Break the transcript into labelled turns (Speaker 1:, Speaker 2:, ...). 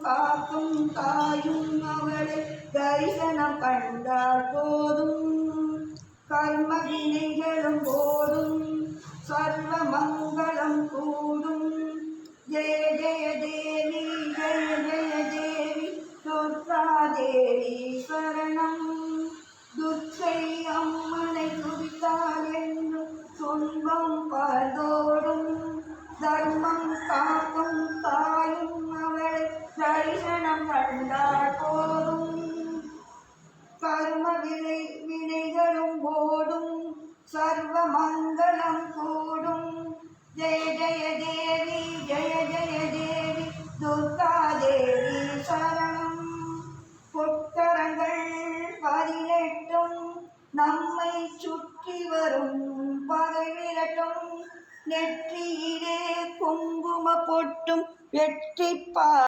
Speaker 1: காக்கும் தாயும் அவளை தரிசனம் கண்டால் போதும். கர்ம வினைகளும் போதும், சர்வ மங்களம் கூடும். ஜெய ஜெய தேவி ஜெய ஜெய தேவி துர்கா தேவி சரணம். துர்க்கை அம்மனை துதித்தால் என்னும் துன்பம் பதோடும். தர்மம் காக்கும் தாயும் அவளை தரிசனம் கண்டால் போதும். கர்ம வினைகளும் ஓடும், சர்வ மங்களம் கூடும். ஜெய ஜெய தேவி ஜெய ஜெய தேவி துர்கா தேவி சரணம். பொற்கரங்கள் 18 நம்மை சுற்றி வரும் பகை விரட்டும். நெற்றியிலே குங்கும பொட்டும் வெற்றி